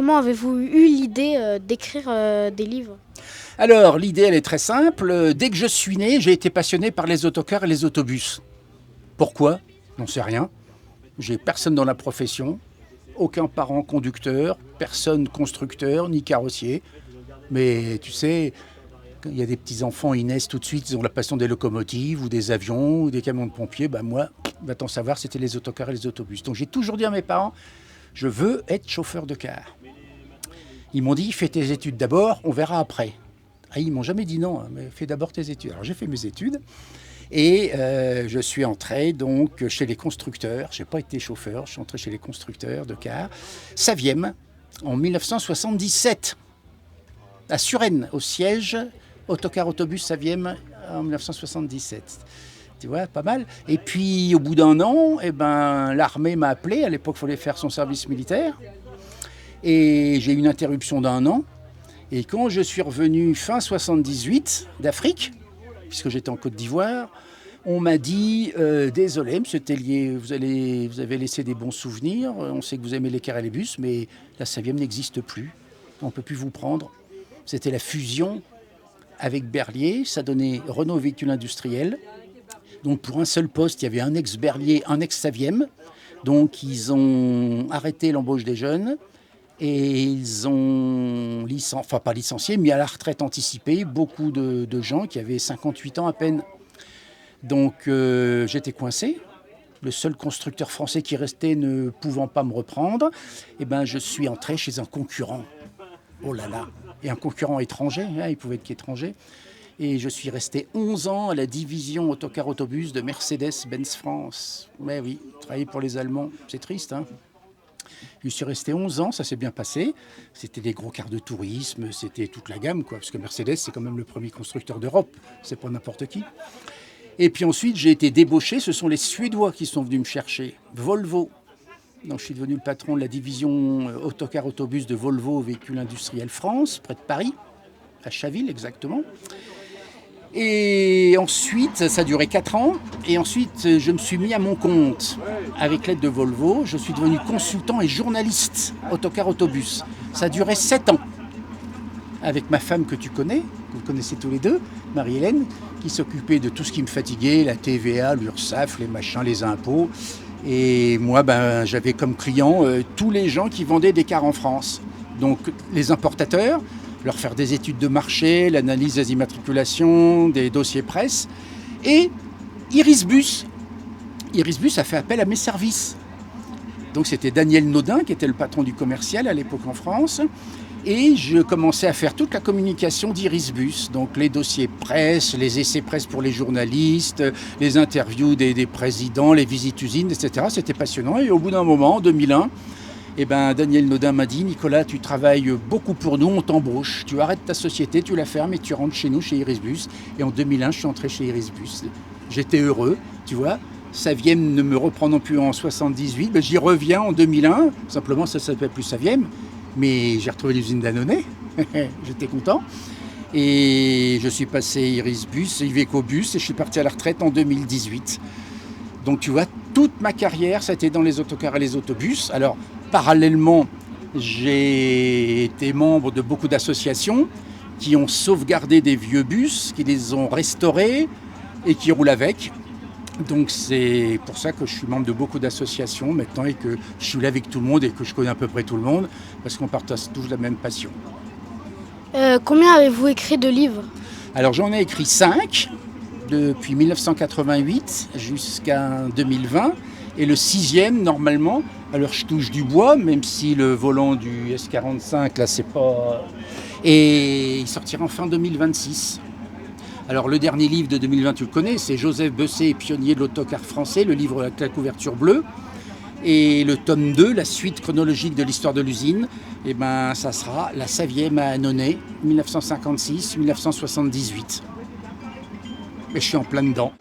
comment avez-vous eu l'idée d'écrire des livres? Alors, l'idée, elle est très simple. Dès que je suis né, j'ai été passionné par les autocars et les autobus. Pourquoi? J'en sais rien. J'ai personne dans la profession, aucun parent conducteur, personne constructeur ni carrossier. Mais tu sais, quand il y a des petits-enfants, ils naissent tout de suite, ils ont la passion des locomotives ou des avions ou des camions de pompiers. Moi, va-t-on savoir, c'était les autocars et les autobus. Donc j'ai toujours dit à mes parents, je veux être chauffeur de car. Ils m'ont dit, fais tes études d'abord, on verra après. Ah, ils m'ont jamais dit non, mais fais d'abord tes études. Alors j'ai fait mes études et je suis entré donc chez les constructeurs. Je n'ai pas été chauffeur, je suis entré chez les constructeurs de cars. Saviem, en 1977, à Suresnes, au siège, autocar autobus Saviem en 1977. Tu vois, pas mal. Et puis au bout d'un an, l'armée m'a appelé. À l'époque, il fallait faire son service militaire. Et j'ai eu une interruption d'1 an. Et quand je suis revenu fin 78 d'Afrique, puisque j'étais en Côte d'Ivoire, on m'a dit désolé, monsieur Tellier, vous avez laissé des bons souvenirs. On sait que vous aimez les cars et les bus, mais la Saviem n'existe plus. On ne peut plus vous prendre. C'était la fusion avec Berlier. Ça donnait Renault Véhicule Industriel. Donc pour un seul poste, il y avait un ex-Berlier, un ex-Saviem. Donc ils ont arrêté l'embauche des jeunes. Et ils ont, pas licencié, mis à la retraite anticipée beaucoup de gens qui avaient 58 ans à peine. Donc j'étais coincé. Le seul constructeur français qui restait ne pouvant pas me reprendre, je suis entré chez un concurrent. Oh là là. Et un concurrent étranger, il pouvait être qu'étranger. Et je suis resté 11 ans à la division autocar autobus de Mercedes-Benz France. Mais oui, travailler pour les Allemands, c'est triste, hein. Je suis resté 11 ans, ça s'est bien passé. C'était des gros cars de tourisme, c'était toute la gamme, parce que Mercedes, c'est quand même le premier constructeur d'Europe, c'est pas n'importe qui. Et puis ensuite, j'ai été débauché, ce sont les Suédois qui sont venus me chercher, Volvo. Donc je suis devenu le patron de la division autocar autobus de Volvo Véhicule Industriel France, près de Paris, à Chaville exactement. Et ensuite, ça a duré 4 ans. Et ensuite, je me suis mis à mon compte. Avec l'aide de Volvo, je suis devenu consultant et journaliste autocar autobus. Ça a duré 7 ans. Avec ma femme que tu connais, que vous connaissez tous les deux, Marie-Hélène, qui s'occupait de tout ce qui me fatiguait, la TVA, l'URSSAF, les machins, les impôts. Et moi, j'avais comme clients tous les gens qui vendaient des cars en France. Donc les importateurs, leur faire des études de marché, l'analyse des immatriculations, des dossiers presse. Et Irisbus. Irisbus a fait appel à mes services. Donc c'était Daniel Naudin qui était le patron du commercial à l'époque en France. Et je commençais à faire toute la communication d'Irisbus. Donc les dossiers presse, les essais presse pour les journalistes, les interviews des présidents, les visites usines, etc. C'était passionnant. Et au bout d'un moment, en 2001, Daniel Naudin m'a dit, Nicolas, tu travailles beaucoup pour nous, on t'embauche. Tu arrêtes ta société, tu la fermes et tu rentres chez nous, chez Irisbus. Et en 2001, je suis entré chez Irisbus. J'étais heureux, tu vois. Saviem ne me reprend non plus en 78. J'y reviens en 2001. Simplement, ça ne s'appelle plus Saviem. Mais j'ai retrouvé l'usine Danone. J'étais content. Et je suis passé Irisbus, Iveco-Bus et je suis parti à la retraite en 2018. Donc tu vois, toute ma carrière, ça a été dans les autocars et les autobus. Alors, parallèlement, j'ai été membre de beaucoup d'associations qui ont sauvegardé des vieux bus, qui les ont restaurés et qui roulent avec. Donc c'est pour ça que je suis membre de beaucoup d'associations maintenant et que je suis là avec tout le monde et que je connais à peu près tout le monde parce qu'on partage tous la même passion. Combien avez-vous écrit de livres? Alors j'en ai écrit 5 depuis 1988 jusqu'à 2020 et le 6e normalement, alors je touche du bois même si le volant du S45 là c'est pas... Et il sortira en fin 2026. Alors le dernier livre de 2020, tu le connais, c'est Joseph Bessé, pionnier de l'autocar français, le livre avec la couverture bleue. Et le tome 2, la suite chronologique de l'histoire de l'usine, ça sera la Saviem à Annonay, 1956-1978. Et je suis en plein dedans.